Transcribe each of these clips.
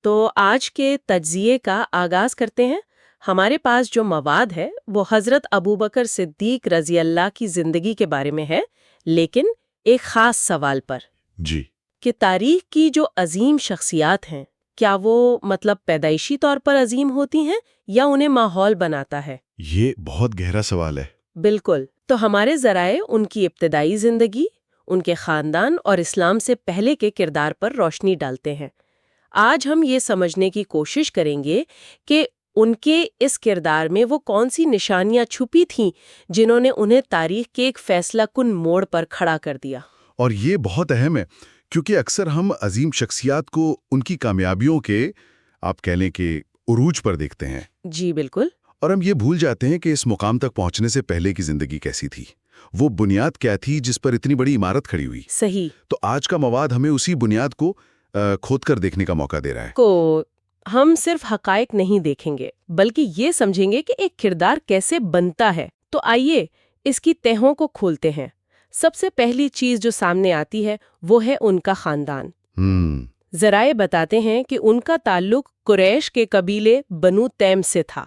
تو آج کے تجزیے کا آغاز کرتے ہیں۔ ہمارے پاس جو مواد ہے وہ حضرت ابوبکر صدیق رضی اللہ کی زندگی کے بارے میں ہے، لیکن ایک خاص سوال پر جی کہ تاریخ کی جو عظیم شخصیات ہیں کیا وہ پیدائشی طور پر عظیم ہوتی ہیں یا انہیں ماحول بناتا ہے؟ یہ بہت گہرا سوال ہے۔ بالکل، تو ہمارے ذرائع ان کی ابتدائی زندگی، ان کے خاندان اور اسلام سے پہلے کے کردار پر روشنی ڈالتے ہیں۔ آج ہم یہ سمجھنے کی کوشش کریں گے کہ ان کے اس کردار میں وہ کون سی نشانیاں چھپی تھیں جنہوں نے انہیں تاریخ کے ایک فیصلہ کن موڑ پر کھڑا کر دیا۔ اور یہ بہت اہم ہے کیونکہ اکثر ہم عظیم شخصیات کو ان کی کامیابیوں کے آپ کہہ لیں کہ عروج پر دیکھتے ہیں، جی بالکل۔ اور ہم یہ بھول جاتے ہیں کہ اس مقام تک پہنچنے سے پہلے کی زندگی کیسی تھی، وہ بنیاد کیا تھی جس پر اتنی بڑی عمارت کھڑی ہوئی۔ صحیح۔ تو آج کا مواد ہمیں اسی بنیاد کو کھود کر دیکھنے کا موقع دے رہا ہے۔ ہم صرف حقائق نہیں دیکھیں گے بلکہ یہ سمجھیں گے کہ ایک کردار کیسے بنتا ہے۔ تو آئیے اس کی تہوں کو کھولتے ہیں۔ سب سے پہلی چیز جو سامنے آتی ہے وہ ہے ان کا خاندان۔ ذرائع بتاتے ہیں کہ ان کا تعلق قریش کے قبیلے بنو تیم سے تھا۔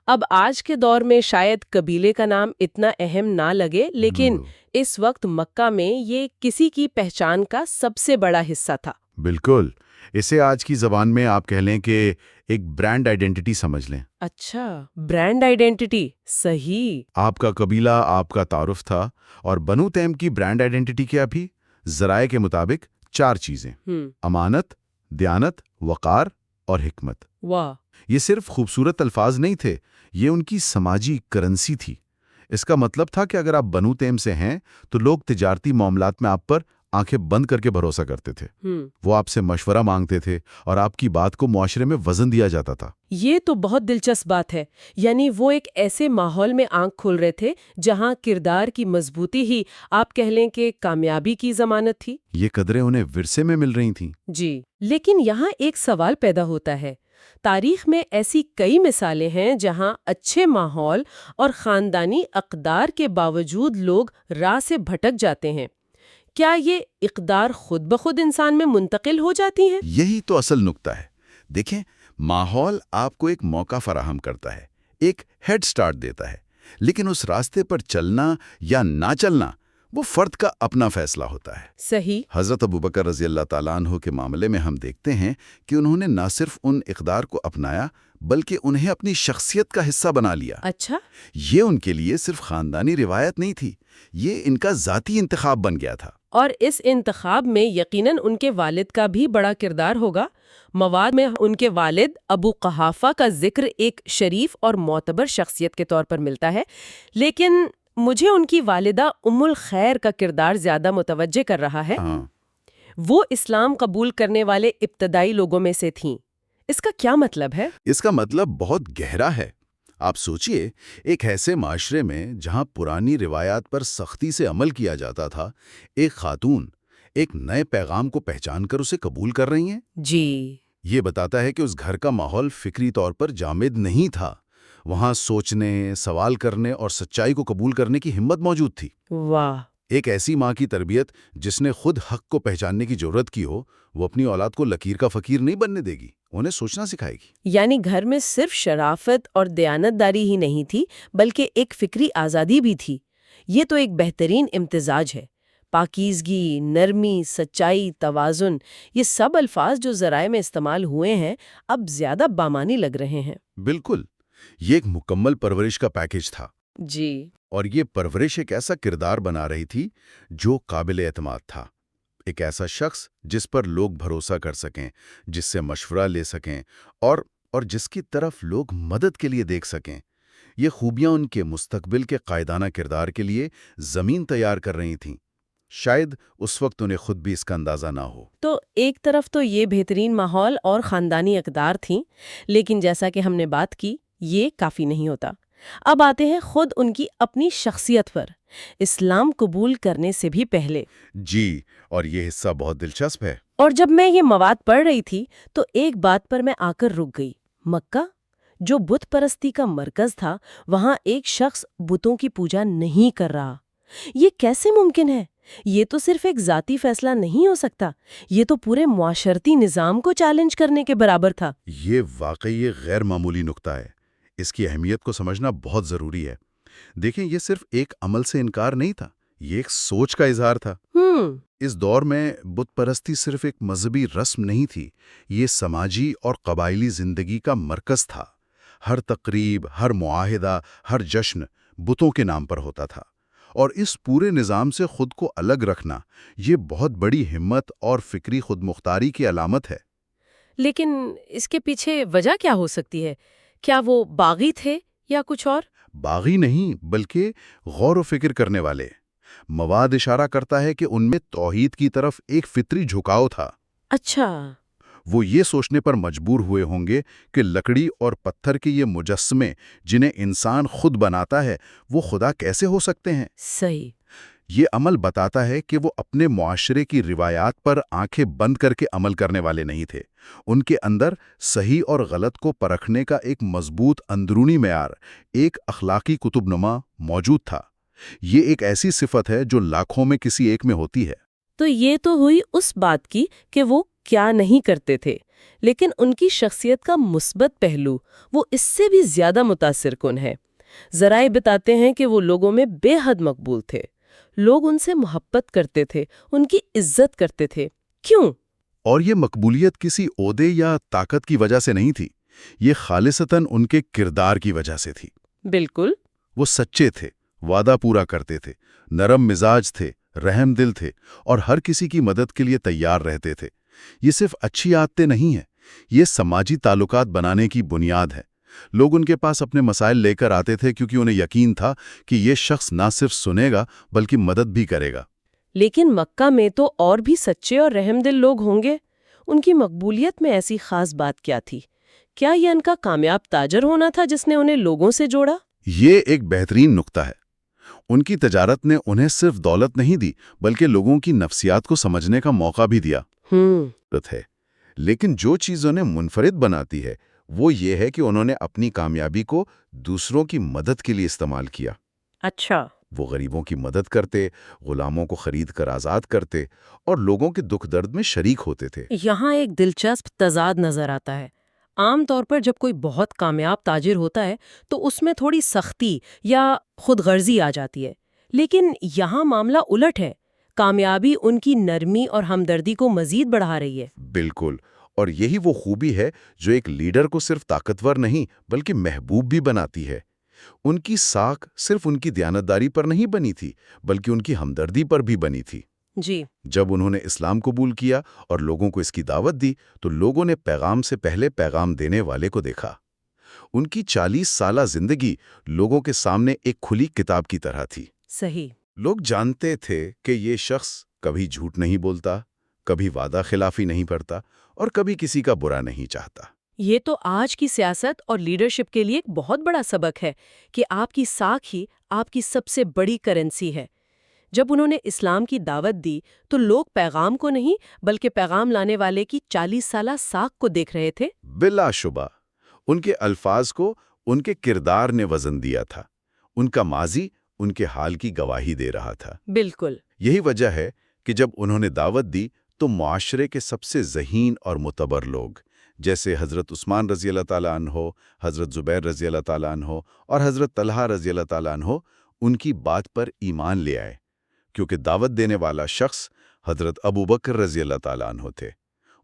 اب آج کے دور میں شاید قبیلے کا نام اتنا اہم نہ لگے، لیکن اس وقت مکہ میں یہ کسی کی پہچان کا سب سے بڑا حصہ تھا۔ بالکل، اسے آج کی زبان میں آپ کہہ لیں کہ ایک برانڈ آئیڈینٹی سمجھ لیں۔ اچھا، برانڈ آئیڈینٹی، صحیح۔ آپ کا قبیلہ آپ کا تعارف تھا، اور بنو تیم کی برانڈ آئیڈینٹی کیا بھی؟ ذرائع کے مطابق 4 چیزیں: امانت، دیانت، وقار اور حکمت۔ واہ! یہ صرف خوبصورت الفاظ نہیں تھے، یہ ان کی سماجی کرنسی تھی۔ اس کا مطلب تھا کہ اگر آپ بنو تیم سے ہیں تو لوگ تجارتی معاملات میں آپ پر آنکھیں بند کر کے بھروسہ کرتے تھے۔ وہ آپ سے مشورہ مانگتے تھے اور آپ کی بات کو معاشرے میں وزن دیا جاتا تھا۔ یہ تو بہت دلچسپ بات ہے، یعنی وہ ایک ایسے ماحول میں آنکھ کھول رہے تھے جہاں کردار کی مضبوطی ہی آپ کہہ لیں کہ کامیابی کی ضمانت تھی۔ یہ قدریں انہیں ورثے میں مل رہی تھیں۔ جی، لیکن یہاں ایک سوال پیدا ہوتا ہے۔ تاریخ میں ایسی کئی مثالیں ہیں جہاں اچھے ماحول اور خاندانی اقدار کے باوجود لوگ راہ سے بھٹک جاتے ہیں۔ کیا یہ اقدار خود بخود انسان میں منتقل ہو جاتی ہیں؟ یہی تو اصل نکتہ ہے۔ دیکھیں، ماحول آپ کو ایک موقع فراہم کرتا ہے، ایک ہیڈ سٹارٹ دیتا ہے، لیکن اس راستے پر چلنا یا نہ چلنا وہ فرد کا اپنا فیصلہ ہوتا ہے۔ صحیح۔ حضرت ابوبکر رضی اللہ تعالیٰ عنہ کے معاملے میں ہم دیکھتے ہیں کہ انہوں نے نہ صرف ان اقدار کو اپنایا بلکہ انہیں اپنی شخصیت کا حصہ بنا لیا۔ اچھا۔ یہ ان کے لیے صرف خاندانی روایت نہیں تھی، یہ ان کا ذاتی انتخاب بن گیا تھا۔ اور اس انتخاب میں یقیناً ان کے والد کا بھی بڑا کردار ہوگا۔ مواد میں ان کے والد ابو قحافہ کا ذکر ایک شریف اور معتبر شخصیت کے طور پر ملتا ہے، لیکن مجھے ان کی والدہ ام الخیر کا کردار زیادہ متوجہ کر رہا ہے۔ وہ اسلام قبول کرنے والے ابتدائی لوگوں میں سے تھیں۔ اس کا کیا مطلب ہے؟ اس کا مطلب بہت گہرا ہے۔ آپ سوچئے، ایک ایسے معاشرے میں جہاں پرانی روایات پر سختی سے عمل کیا جاتا تھا، ایک خاتون ایک نئے پیغام کو پہچان کر اسے قبول کر رہی ہیں۔ جی، یہ بتاتا ہے کہ اس گھر کا ماحول فکری طور پر جامد نہیں تھا، وہاں سوچنے، سوال کرنے اور سچائی کو قبول کرنے کی ہمت موجود تھی۔ واہ! ایک ایسی ماں کی تربیت جس نے خود حق کو پہچاننے کی جرت کی ہو، وہ اپنی اولاد کو لکیر کا فقیر نہیں بننے دے گی، انہیں سوچنا سکھائے گی۔ یعنی گھر میں صرف شرافت اور دیانت داری ہی نہیں تھی بلکہ ایک فکری آزادی بھی تھی۔ یہ تو ایک بہترین امتزاج ہے۔ پاکیزگی، نرمی، سچائی، توازن، یہ سب الفاظ جو ذرائع میں استعمال ہوئے ہیں اب زیادہ بامانی لگ رہے ہیں۔ بالکل، یہ ایک مکمل پرورش کا پیکیج تھا۔ جی۔ اور یہ پرورش ایک ایسا کردار بنا رہی تھی جو قابل اعتماد تھا، ایک ایسا شخص جس پر لوگ بھروسہ کر سکیں، جس سے مشورہ لے سکیں اور جس کی طرف لوگ مدد کے لیے دیکھ سکیں۔ یہ خوبیاں ان کے مستقبل کے قائدانہ کردار کے لیے زمین تیار کر رہی تھیں۔ شاید اس وقت انہیں خود بھی اس کا اندازہ نہ ہو۔ تو ایک طرف تو یہ بہترین ماحول اور خاندانی اقدار تھیں، لیکن جیسا کہ ہم نے بات کی، یہ کافی نہیں ہوتا۔ اب آتے ہیں خود ان کی اپنی شخصیت پر، اسلام قبول کرنے سے بھی پہلے۔ جی، اور یہ حصہ بہت دلچسپ ہے۔ اور جب میں یہ مواد پڑھ رہی تھی تو ایک بات پر میں آ کر رک گئی۔ مکہ، جو بت پرستی کا مرکز تھا، وہاں ایک شخص بتوں کی پوجا نہیں کر رہا۔ یہ کیسے ممکن ہے؟ یہ تو صرف ایک ذاتی فیصلہ نہیں ہو سکتا، یہ تو پورے معاشرتی نظام کو چیلنج کرنے کے برابر تھا۔ یہ واقعی ایک غیر معمولی نقطہ ہے۔ اس کی اہمیت کو سمجھنا بہت ضروری ہے۔ دیکھیں، یہ صرف ایک عمل سے انکار نہیں تھا، یہ ایک سوچ کا اظہار تھا۔ اس دور میں بت پرستی صرف ایک مذہبی رسم نہیں تھی، یہ سماجی اور قبائلی زندگی کا مرکز تھا۔ ہر تقریب، ہر معاہدہ، ہر جشن بتوں کے نام پر ہوتا تھا، اور اس پورے نظام سے خود کو الگ رکھنا یہ بہت بڑی ہمت اور فکری خود مختاری کی علامت ہے۔ لیکن اس کے پیچھے وجہ کیا ہو سکتی ہے؟ کیا وہ باغی تھے یا کچھ اور؟ باغی نہیں، بلکہ غور و فکر کرنے والے۔ مواد اشارہ کرتا ہے کہ ان میں توحید کی طرف ایک فطری جھکاؤ تھا۔ اچھا۔ وہ یہ سوچنے پر مجبور ہوئے ہوں گے کہ لکڑی اور پتھر کے یہ مجسمے جنہیں انسان خود بناتا ہے وہ خدا کیسے ہو سکتے ہیں۔ صحیح۔ یہ عمل بتاتا ہے کہ وہ اپنے معاشرے کی روایات پر آنکھیں بند کر کے عمل کرنے والے نہیں تھے۔ ان کے اندر صحیح اور غلط کو پرکھنے کا ایک مضبوط اندرونی معیار، ایک اخلاقی کتب نما موجود تھا۔ یہ ایک ایسی صفت ہے جو لاکھوں میں کسی ایک میں ہوتی ہے۔ تو یہ تو ہوئی اس بات کی کہ وہ کیا نہیں کرتے تھے، لیکن ان کی شخصیت کا مثبت پہلو وہ اس سے بھی زیادہ متاثر کن ہے۔ ذرائع بتاتے ہیں کہ وہ لوگوں میں بے حد مقبول تھے، لوگ ان سے محبت کرتے تھے، ان کی عزت کرتے تھے۔ کیوں؟ اور یہ مقبولیت کسی عہدے یا طاقت کی وجہ سے نہیں تھی، یہ خالصتاً ان کے کردار کی وجہ سے تھی۔ بالکل۔ وہ سچے تھے، وعدہ پورا کرتے تھے، نرم مزاج تھے، رحم دل تھے، اور ہر کسی کی مدد کے لیے تیار رہتے تھے۔ یہ صرف اچھی عادتیں نہیں ہیں، یہ سماجی تعلقات بنانے کی بنیاد ہے۔ لوگ ان کے پاس اپنے مسائل لے کر آتے تھے کیونکہ انہیں یقین تھا کہ یہ شخص نہ صرف سنے گا بلکہ مدد بھی کرے گا۔ لیکن مکہ میں تو اور بھی سچے اور رحم دل لوگ ہوں گے، ان کی مقبولیت میں ایسی خاص بات کیا تھی؟ کیا یہ ان کا کامیاب تاجر ہونا تھا جس نے انہیں لوگوں سے جوڑا؟ یہ ایک بہترین نقطہ ہے۔ ان کی تجارت نے انہیں صرف دولت نہیں دی بلکہ لوگوں کی نفسیات کو سمجھنے کا موقع بھی دیا۔ ہے لیکن جو چیز انہیں منفرد بناتی ہے وہ یہ ہے کہ انہوں نے اپنی کامیابی کو دوسروں کی مدد کے لیے استعمال کیا۔ اچھا۔ وہ غریبوں کی مدد کرتے، غلاموں کو خرید کر آزاد کرتے، اور لوگوں کے دکھ درد میں شریک ہوتے تھے۔ یہاں ایک دلچسپ تضاد نظر آتا ہے۔ عام طور پر جب کوئی بہت کامیاب تاجر ہوتا ہے تو اس میں تھوڑی سختی یا خود غرضی آ جاتی ہے، لیکن یہاں معاملہ الٹ ہے۔ کامیابی ان کی نرمی اور ہمدردی کو مزید بڑھا رہی ہے۔ بالکل، اور یہی وہ خوبی ہے جو ایک لیڈر کو صرف طاقتور نہیں بلکہ محبوب بھی بناتی ہے۔ ان کی ساکھ صرف ان کی دیانتداری پر نہیں بنی تھی بلکہ ان کی ہمدردی پر بھی بنی تھی۔ جی۔ جب انہوں نے اسلام قبول کیا اور لوگوں کو اس کی دعوت دی تو لوگوں نے پیغام سے پہلے پیغام دینے والے کو دیکھا۔ ان کی 40 سالہ زندگی لوگوں کے سامنے ایک کھلی کتاب کی طرح تھی۔ صحیح۔ لوگ جانتے تھے کہ یہ شخص کبھی جھوٹ نہیں بولتا، کبھی وعدہ خلافی نہیں کرتا، اور کبھی کسی کا برا نہیں چاہتا۔ یہ تو آج کی سیاست اور لیڈرشپ کے لیے ایک بہت بڑا سبق ہے کہ آپ کی ساکھ ہی آپ کی سب سے بڑی کرنسی ہے۔ جب انہوں نے اسلام کی دعوت دی تو لوگ پیغام کو نہیں بلکہ پیغام لانے والے کی 40 سالہ ساکھ کو دیکھ رہے تھے۔ بلا شبہ ان کے الفاظ کو ان کے کردار نے وزن دیا تھا، ان کا ماضی ان کے حال کی گواہی دے رہا تھا۔ بالکل۔ یہی وجہ ہے کہ جب انہوں نے دعوت دی تو معاشرے کے سب سے ذہین اور معتبر لوگ جیسے حضرت عثمان رضی اللہ تعالیٰ عنہ، حضرت زبیر رضی اللہ تعالیٰ عنہ اور حضرت طلحہ رضی اللہ تعالیٰ عنہ ان کی بات پر ایمان لے آئے، کیونکہ دعوت دینے والا شخص حضرت ابوبکر رضی اللہ تعالیٰ عنہ تھے۔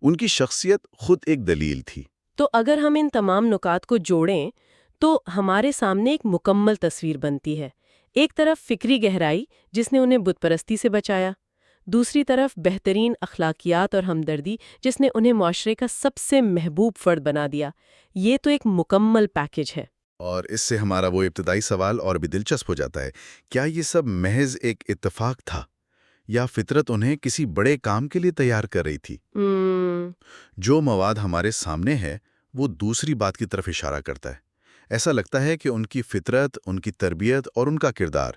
ان کی شخصیت خود ایک دلیل تھی۔ تو اگر ہم ان تمام نکات کو جوڑیں تو ہمارے سامنے ایک مکمل تصویر بنتی ہے۔ ایک طرف فکری گہرائی جس نے انہیں بت پرستی سے بچایا، دوسری طرف بہترین اخلاقیات اور ہمدردی جس نے انہیں معاشرے کا سب سے محبوب فرد بنا دیا۔ یہ تو ایک مکمل پیکج ہے۔ اور اس سے ہمارا وہ ابتدائی سوال اور بھی دلچسپ ہو جاتا ہے، کیا یہ سب محض ایک اتفاق تھا یا فطرت انہیں کسی بڑے کام کے لیے تیار کر رہی تھی؟ جو مواد ہمارے سامنے ہے وہ دوسری بات کی طرف اشارہ کرتا ہے۔ ایسا لگتا ہے کہ ان کی فطرت، ان کی تربیت اور ان کا کردار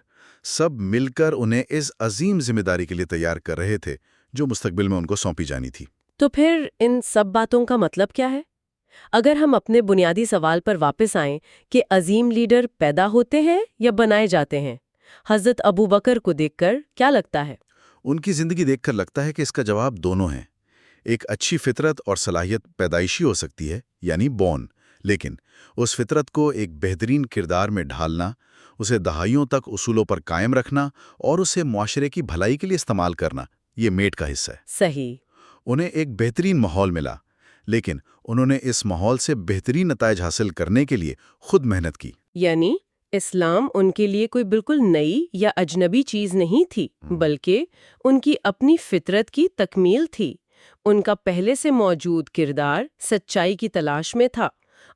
سب مل کر انہیں اس عظیم ذمہ داری کے لیے تیار کر رہے تھے جو مستقبل میں ان کو سونپی جانی تھی۔ تو پھر ان سب باتوں کا مطلب کیا ہے؟ اگر ہم اپنے بنیادی سوال پر واپس آئیں کہ عظیم لیڈر پیدا ہوتے ہیں یا بنائے جاتے ہیں، حضرت ابوبکر کو دیکھ کر کیا لگتا ہے؟ ان کی زندگی دیکھ کر لگتا ہے کہ اس کا جواب دونوں ہیں۔ ایک اچھی فطرت اور صلاحیت پیدائشی ہو سکتی ہے، یعنی بورن، لیکن اس فطرت کو ایک بہترین کردار میں ڈھالنا، اسے دہائیوں تک اصولوں پر قائم رکھنا اور اسے معاشرے کی بھلائی کے لیے استعمال کرنا، یہ میٹ کا حصہ ہے۔ صحیح۔ انہیں ایک بہترین ماحول ملا، لیکن انہوں نے اس ماحول سے بہترین نتائج حاصل کرنے کے لیے خود محنت کی۔ یعنی اسلام ان کے لیے کوئی بالکل نئی یا اجنبی چیز نہیں تھی، بلکہ ان کی اپنی فطرت کی تکمیل تھی۔ ان کا پہلے سے موجود کردار سچائی کی تلاش میں تھا،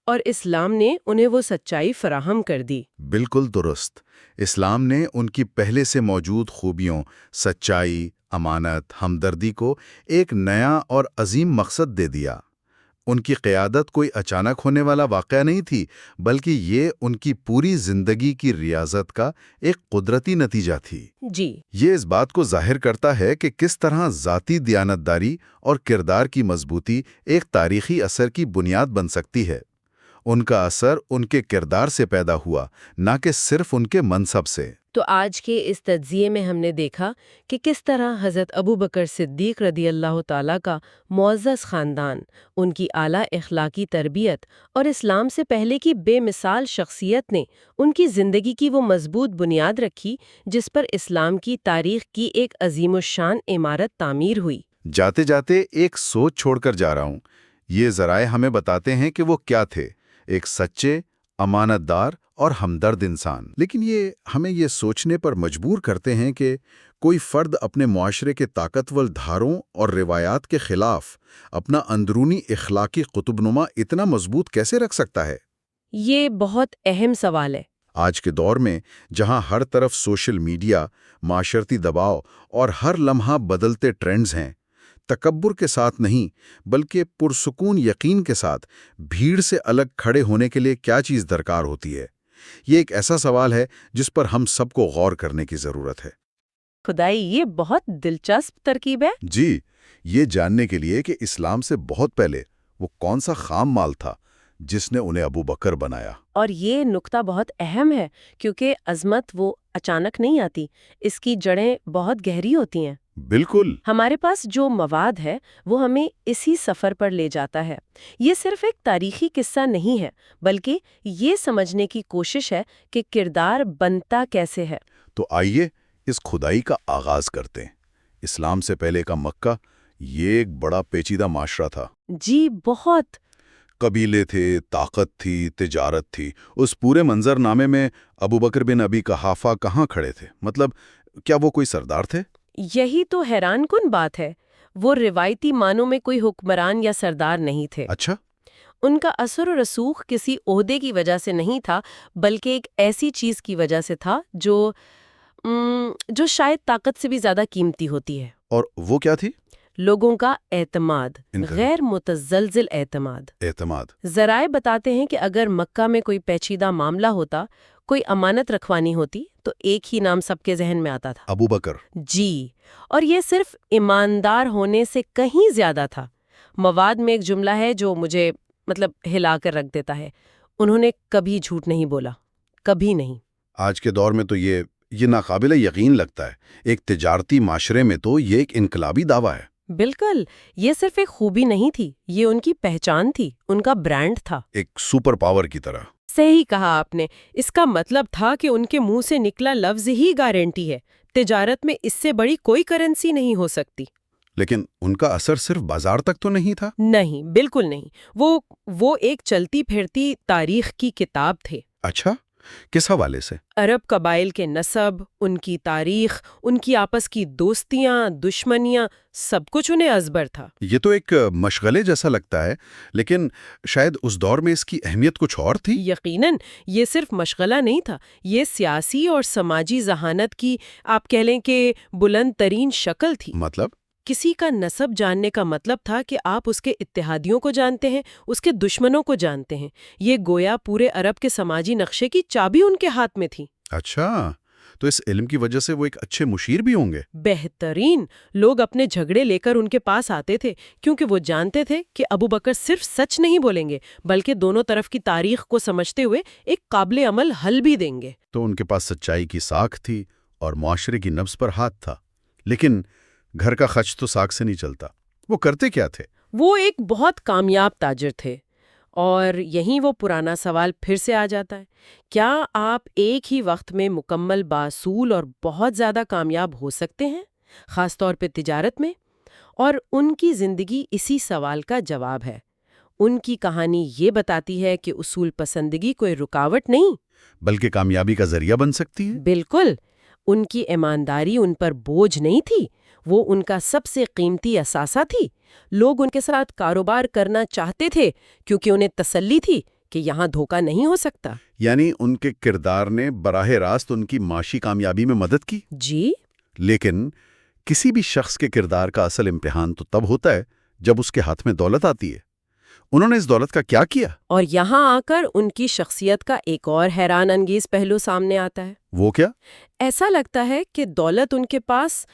اور اسلام نے انہیں وہ سچائی فراہم کر دی۔ بالکل درست۔ اسلام نے ان کی پہلے سے موجود خوبیوں، سچائی، امانت، ہمدردی کو ایک نیا اور عظیم مقصد دے دیا۔ ان کی قیادت کوئی اچانک ہونے والا واقعہ نہیں تھی، بلکہ یہ ان کی پوری زندگی کی ریاضت کا ایک قدرتی نتیجہ تھی۔ جی۔ یہ اس بات کو ظاہر کرتا ہے کہ کس طرح ذاتی دیانتداری اور کردار کی مضبوطی ایک تاریخی اثر کی بنیاد بن سکتی ہے۔ ان کا اثر ان کے کردار سے پیدا ہوا، نہ کہ صرف ان کے منصب سے۔ تو آج کے اس تجزیے میں ہم نے دیکھا کہ کس طرح حضرت ابوبکر صدیق رضی اللہ تعالیٰ کا معزز خاندان، ان کی اعلیٰ اخلاقی تربیت اور اسلام سے پہلے کی بے مثال شخصیت نے ان کی زندگی کی وہ مضبوط بنیاد رکھی جس پر اسلام کی تاریخ کی ایک عظیم الشان عمارت تعمیر ہوئی۔ جاتے جاتے ایک سوچ چھوڑ کر جا رہا ہوں۔ یہ ذرائع ہمیں بتاتے ہیں کہ وہ کیا تھے، ایک سچے، امانت دار اور ہمدرد انسان۔ لیکن یہ ہمیں یہ سوچنے پر مجبور کرتے ہیں کہ کوئی فرد اپنے معاشرے کے طاقتور دھاروں اور روایات کے خلاف اپنا اندرونی اخلاقی قطب نما اتنا مضبوط کیسے رکھ سکتا ہے؟ یہ بہت اہم سوال ہے۔ آج کے دور میں جہاں ہر طرف سوشل میڈیا، معاشرتی دباؤ اور ہر لمحہ بدلتے ٹرینڈز ہیں، تکبر کے ساتھ نہیں بلکہ پرسکون یقین کے ساتھ بھیڑ سے الگ کھڑے ہونے کے لیے کیا چیز درکار ہوتی ہے؟ یہ ایک ایسا سوال ہے جس پر ہم سب کو غور کرنے کی ضرورت ہے۔ خدائی، یہ بہت دلچسپ ترکیب ہے۔ جی، یہ جاننے کے لیے کہ اسلام سے بہت پہلے وہ کون سا خام مال تھا جس نے انہیں ابو بکر بنایا۔ اور یہ نقطہ بہت اہم ہے کیونکہ عظمت وہ اچانک نہیں آتی، اس کی جڑیں بہت گہری ہوتی ہیں۔ بالکل۔ ہمارے پاس جو مواد ہے وہ ہمیں اسی سفر پر لے جاتا ہے۔ یہ صرف ایک تاریخی قصہ نہیں ہے، بلکہ یہ سمجھنے کی کوشش ہے کہ کردار بنتا کیسے ہے۔ تو آئیے اس کھدائی کا آغاز کرتے ہیں۔ اسلام سے پہلے کا مکہ یہ ایک بڑا پیچیدہ معاشرہ تھا۔ جی، بہت۔ قبیلے تھے، طاقت تھی، تجارت تھی۔ اس پورے منظر نامے میں ابو بکر بن ابی قحافہ کہاں کھڑے تھے؟ مطلب کیا وہ کوئی سردار تھے؟ یہی تو حیران کن بات ہے۔ وہ روایتی معنوں میں کوئی حکمران یا سردار نہیں تھے۔ اچھا۔ ان کا اثر و رسوخ کسی عہدے کی وجہ سے نہیں تھا، بلکہ ایک ایسی چیز کی وجہ سے تھا جو شاید طاقت سے بھی زیادہ قیمتی ہوتی ہے۔ اور وہ کیا تھی؟ لوگوں کا اعتماد، غیر متزلزل اعتماد۔ اعتماد۔ ذرائع بتاتے ہیں کہ اگر مکہ میں کوئی پیچیدہ معاملہ ہوتا، کوئی امانت رکھوانی ہوتی، تو ایک ہی نام سب کے ذہن میں آتا تھا، ابو بکر۔ جی، اور یہ صرف ایماندار ہونے سے کہیں زیادہ تھا۔ مواد میں ایک جملہ ہے جو مجھے ہلا کر رکھ دیتا ہے۔ انہوں نے کبھی جھوٹ نہیں بولا، کبھی نہیں۔ آج کے دور میں تو یہ ناقابل یقین لگتا ہے۔ ایک تجارتی معاشرے میں تو یہ ایک انقلابی دعویٰ ہے۔ بالکل، یہ صرف ایک خوبی نہیں تھی، یہ ان کی پہچان تھی، ان کا برانڈ تھا، ایک سپر پاور کی طرح۔ صحیح کہا آپ نے۔ اس کا مطلب تھا کہ ان کے منہ سے نکلا لفظ ہی گارنٹی ہے، تجارت میں اس سے بڑی کوئی کرنسی نہیں ہو سکتی۔ لیکن ان کا اثر صرف بازار تک تو نہیں تھا؟ نہیں، بالکل نہیں۔ وہ ایک چلتی پھرتی تاریخ کی کتاب تھے۔ اچھا، کس حوالے سے؟ عرب قبائل کے نسب، ان کی تاریخ، ان کی آپس کی دوستیاں، دشمنیاں، سب کچھ انہیں ازبر تھا۔ یہ تو ایک مشغلے جیسا لگتا ہے، لیکن شاید اس دور میں اس کی اہمیت کچھ اور تھی۔ یقیناً، یہ صرف مشغلہ نہیں تھا، یہ سیاسی اور سماجی ذہانت کی آپ کہہ لیں کہ بلند ترین شکل تھی۔ مطلب؟ کسی کا نسب جاننے کا مطلب تھا کہ آپ اس کے اتحادیوں کو جانتے ہیں، اس کے دشمنوں کو جانتے ہیں۔ یہ گویا پورے عرب کے سماجی نقشے کی چابی ان کے ہاتھ میں تھی۔ اچھا، تو اس علم کی وجہ سے وہ ایک اچھے مشیر بھی ہوں گے۔ بہترین۔ لوگ اپنے جھگڑے لے کر ان کے پاس آتے تھے کیونکہ وہ جانتے تھے کہ ابو بکر صرف سچ نہیں بولیں گے بلکہ دونوں طرف کی تاریخ کو سمجھتے ہوئے ایک قابل عمل حل بھی دیں گے۔ تو ان کے پاس سچائی کی ساکھ تھی اور معاشرے کی نبض پر ہاتھ تھا۔ لیکن گھر کا خرچ تو ساگ سے نہیں چلتا۔ وہ کرتے کیا تھے؟ وہ ایک بہت کامیاب تاجر تھے، اور یہیں وہ پرانا سوال پھر سے آ جاتا ہے، کیا آپ ایک ہی وقت میں مکمل باصول اور بہت زیادہ کامیاب ہو سکتے ہیں، خاص طور پہ تجارت میں؟ اور ان کی زندگی اسی سوال کا جواب ہے۔ ان کی کہانی یہ بتاتی ہے کہ اصول پسندگی کوئی رکاوٹ نہیں، بلکہ کامیابی کا ذریعہ بن سکتی ہے۔ بالکل، ان کی ایمانداری ان پر بوجھ نہیں تھی، وہ ان کا سب سے قیمتی اثاثہ تھی۔ لوگ ان کے ساتھ کاروبار کرنا چاہتے تھے کیونکہ انہیں تسلی تھی کہ یہاں دھوکہ نہیں ہو سکتا۔ یعنی ان کے کردار نے براہ راست ان کی معاشی کامیابی میں مدد کی۔ جی، لیکن کسی بھی شخص کے کردار کا اصل امتحان تو تب ہوتا ہے جب اس کے ہاتھ میں دولت آتی ہے۔ انہوں نے اس دولت کا کیا کیا؟ اور یہاں آ کر ان کی شخصیت کا ایک اور حیران انگیز پہلو سامنے آتا ہے۔ وہ کیا؟ ایسا لگتا ہے کہ دولت ان کے پاس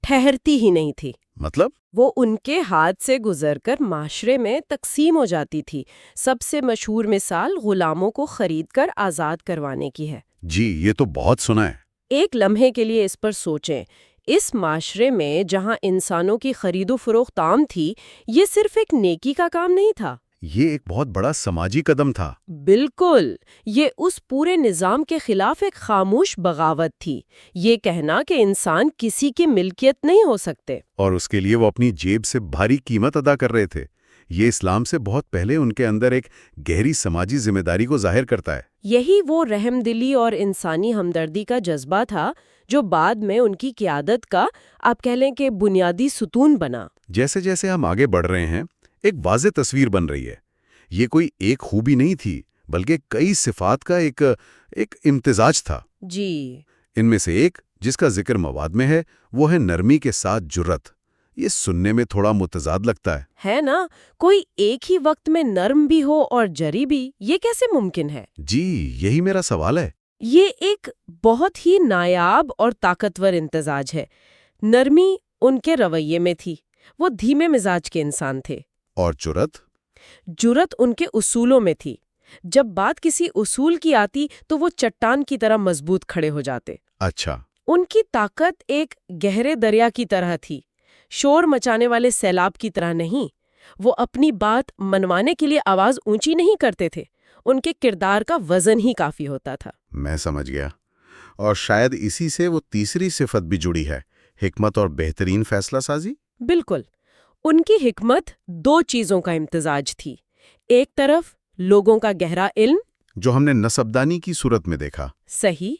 ٹھہرتی ہی نہیں تھی، مطلب؟ وہ ان کے ہاتھ سے گزر کر معاشرے میں تقسیم ہو جاتی تھی۔ سب سے مشہور مثال غلاموں کو خرید کر آزاد کروانے کی ہے۔ جی، یہ تو بہت سنا ہے۔ ایک لمحے کے لیے اس پر سوچیں، اس معاشرے میں جہاں انسانوں کی خرید و فروخت عام تھی، یہ صرف ایک نیکی کا کام نہیں تھا، یہ ایک بہت بڑا سماجی قدم تھا۔ بالکل، یہ اس پورے نظام کے خلاف ایک خاموش بغاوت تھی۔ یہ کہنا کہ انسان کسی کی ملکیت نہیں ہو سکتے، اور اس کے لیے وہ اپنی جیب سے بھاری قیمت ادا کر رہے تھے۔ یہ اسلام سے بہت پہلے ان کے اندر ایک گہری سماجی ذمہ داری کو ظاہر کرتا ہے۔ یہی وہ رحم دلی اور انسانی ہمدردی کا جذبہ تھا جو بعد میں ان کی قیادت کا، آپ کہہ لیں کہ بنیادی ستون بنا۔ جیسے جیسے ہم آگے بڑھ رہے ہیں، ایک واضح تصویر بن رہی ہے۔ یہ کوئی ایک خوبی نہیں تھی، بلکہ کئی صفات کا ایک امتزاج تھا۔ جی، ان میں سے ایک جس کا ذکر مواد میں ہے، وہ ہے نرمی کے ساتھ جرت۔ یہ سننے میں تھوڑا متضاد لگتا ہے نا، کوئی ایک ہی وقت میں نرم بھی ہو اور جری بھی، یہ کیسے ممکن ہے؟ جی، یہی میرا سوال ہے۔ یہ ایک بہت ہی نایاب اور طاقتور امتزاج ہے۔ نرمی ان کے رویے میں تھی، وہ دھیمے مزاج کے انسان تھے۔ اور جرت؟ جرت ان کے اصولوں میں تھی۔ جب بات کسی اصول کی آتی تو وہ چٹان کی طرح مضبوط کھڑے ہو جاتے۔ اچھا۔ ان کی طاقت ایک گہرے دریا کی طرح تھی، شور مچانے والے سیلاب کی طرح نہیں۔ وہ اپنی بات منوانے کے لیے آواز اونچی نہیں کرتے تھے، ان کے کردار کا وزن ہی کافی ہوتا تھا۔ میں سمجھ گیا، اور شاید اسی سے وہ تیسری صفت بھی جڑی ہے، حکمت اور بہترین فیصلہ سازی۔ بالکل، ان کی حکمت دو چیزوں کا امتزاج تھی۔ ایک طرف لوگوں کا گہرا علم، جو ہم نے نسبدانی کی صورت میں دیکھا۔ صحیح،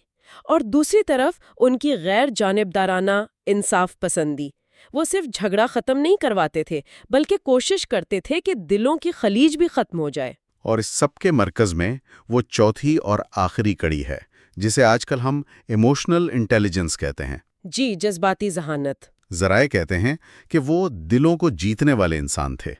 اور دوسری طرف ان کی غیر جانبدارانہ انصاف پسندی۔ وہ صرف جھگڑا ختم نہیں کرواتے تھے، بلکہ کوشش کرتے تھے کہ دلوں کی خلیج بھی ختم ہو جائے۔ اور اس سب کے مرکز میں وہ چوتھی اور آخری کڑی ہے، جسے آج کل ہم ایموشنل انٹیلیجنس کہتے ہیں۔ جی، جذباتی ذہانت۔ ذرائع کہتے ہیں کہ وہ دلوں کو جیتنے والے انسان تھے۔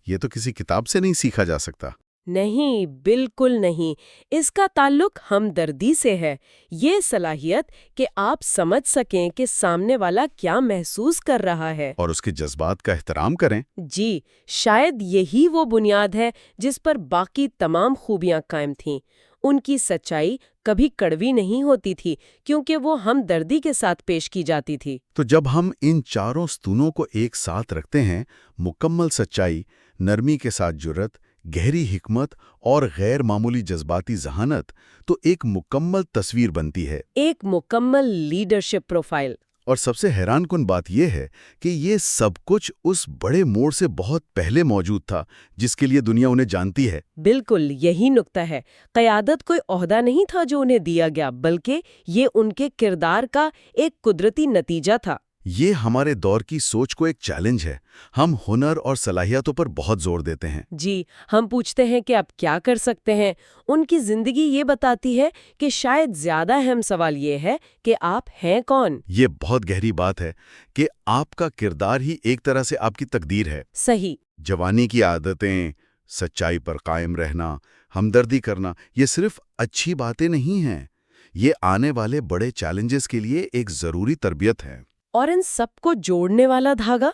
یہ تو کسی کتاب سے نہیں سیکھا جا سکتا۔ نہیں، بالکل نہیں، اس کا تعلق ہمدردی سے ہے۔ یہ صلاحیت کہ آپ سمجھ سکیں کہ سامنے والا کیا محسوس کر رہا ہے، اور اس کے جذبات کا احترام کریں۔ جی، شاید یہی وہ بنیاد ہے جس پر باقی تمام خوبیاں قائم تھیں۔ ان کی سچائی کبھی کڑوی نہیں ہوتی تھی کیونکہ وہ ہمدردی کے ساتھ پیش کی جاتی تھی۔ تو جب ہم ان چاروں ستونوں کو ایک ساتھ رکھتے ہیں، مکمل سچائی، نرمی کے ساتھ جرت، گہری حکمت اور غیر معمولی جذباتی ذہانت، تو ایک مکمل تصویر بنتی ہے، ایک مکمل لیڈرشپ پروفائل۔ اور سب سے حیران کن بات یہ ہے کہ یہ سب کچھ اس بڑے موڑ سے بہت پہلے موجود تھا جس کے لیے دنیا انہیں جانتی ہے۔ بالکل، یہی نکتہ ہے۔ قیادت کوئی عہدہ نہیں تھا جو انہیں دیا گیا، بلکہ یہ ان کے کردار کا ایک قدرتی نتیجہ تھا۔ یہ ہمارے دور کی سوچ کو ایک چیلنج ہے۔ ہم ہنر اور صلاحیتوں پر بہت زور دیتے ہیں۔ جی، ہم پوچھتے ہیں کہ آپ کیا کر سکتے ہیں۔ ان کی زندگی یہ بتاتی ہے کہ شاید زیادہ اہم سوال یہ ہے کہ آپ ہیں کون؟ یہ بہت گہری بات ہے کہ آپ کا کردار ہی ایک طرح سے آپ کی تقدیر ہے۔ صحیح۔ جوانی کی عادتیں، سچائی پر قائم رہنا، ہمدردی کرنا، یہ صرف اچھی باتیں نہیں ہیں۔ یہ آنے والے بڑے چیلنجز کے لیے ایک ضروری تربیت ہے۔ اور ان سب کو جوڑنے والا دھاگا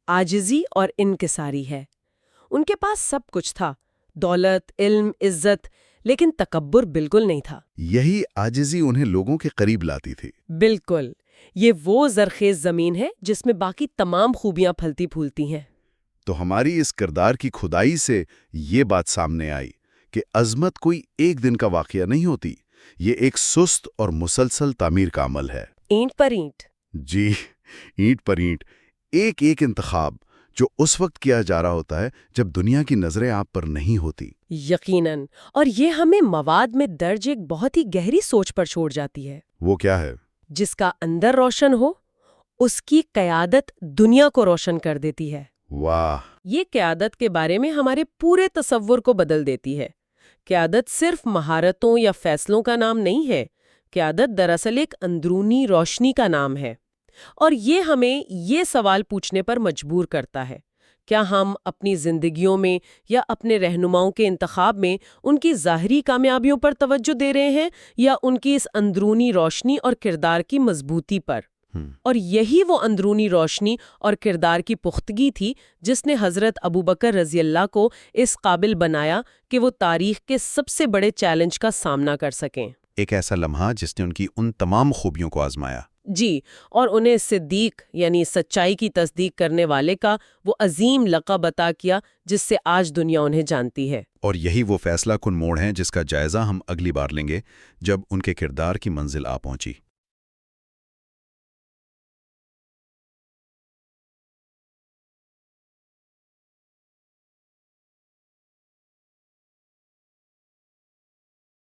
عاجزی اور انکساری ہے۔ ان کے پاس سب کچھ تھا، دولت، علم، عزت، لیکن تکبر بالکل نہیں تھا۔ یہی عاجزی انہیں لوگوں کے قریب لاتی تھی۔ بالکل، یہ وہ زرخیز زمین ہے جس میں باقی تمام خوبیاں پھلتی پھولتی ہیں۔ تو ہماری اس کردار کی کھدائی سے یہ بات سامنے آئی کہ عظمت کوئی ایک دن کا واقعہ نہیں ہوتی، یہ ایک سست اور مسلسل تعمیر کا عمل ہے۔ اینٹ پر اینٹ۔ جی، اینٹ پر اینٹ، ایک ایک انتخاب جو اس وقت کیا جا رہا ہوتا ہے جب دنیا کی نظریں آپ پر نہیں ہوتی۔ یقیناً، اور یہ ہمیں مواد میں درج ایک بہت ہی گہری سوچ پر چھوڑ جاتی ہے۔ وہ کیا ہے؟ جس کا اندر روشن ہو، اس کی قیادت دنیا کو روشن کر دیتی ہے۔ واہ! یہ قیادت کے بارے میں ہمارے پورے تصور کو بدل دیتی ہے۔ قیادت صرف مہارتوں یا فیصلوں کا نام نہیں ہے، قیادت دراصل ایک اندرونی روشنی کا نام ہے۔ اور یہ ہمیں یہ سوال پوچھنے پر مجبور کرتا ہے، کیا ہم اپنی زندگیوں میں یا اپنے رہنماؤں کے انتخاب میں ان کی ظاہری کامیابیوں پر توجہ دے رہے ہیں یا ان کی اس اندرونی روشنی اور کردار کی مضبوطی پر؟ اور یہی وہ اندرونی روشنی اور کردار کی پختگی تھی جس نے حضرت ابوبکر رضی اللہ کو اس قابل بنایا کہ وہ تاریخ کے سب سے بڑے چیلنج کا سامنا کر سکیں۔ ایک ایسا لمحہ جس نے ان کی ان تمام خوبیوں کو آزمایا۔ جی، اور انہیں صدیق یعنی سچائی کی تصدیق کرنے والے کا وہ عظیم لقب عطا کیا جس سے آج دنیا انہیں جانتی ہے۔ اور یہی وہ فیصلہ کن موڑ ہیں جس کا جائزہ ہم اگلی بار لیں گے جب ان کے کردار کی منزل آ پہنچی۔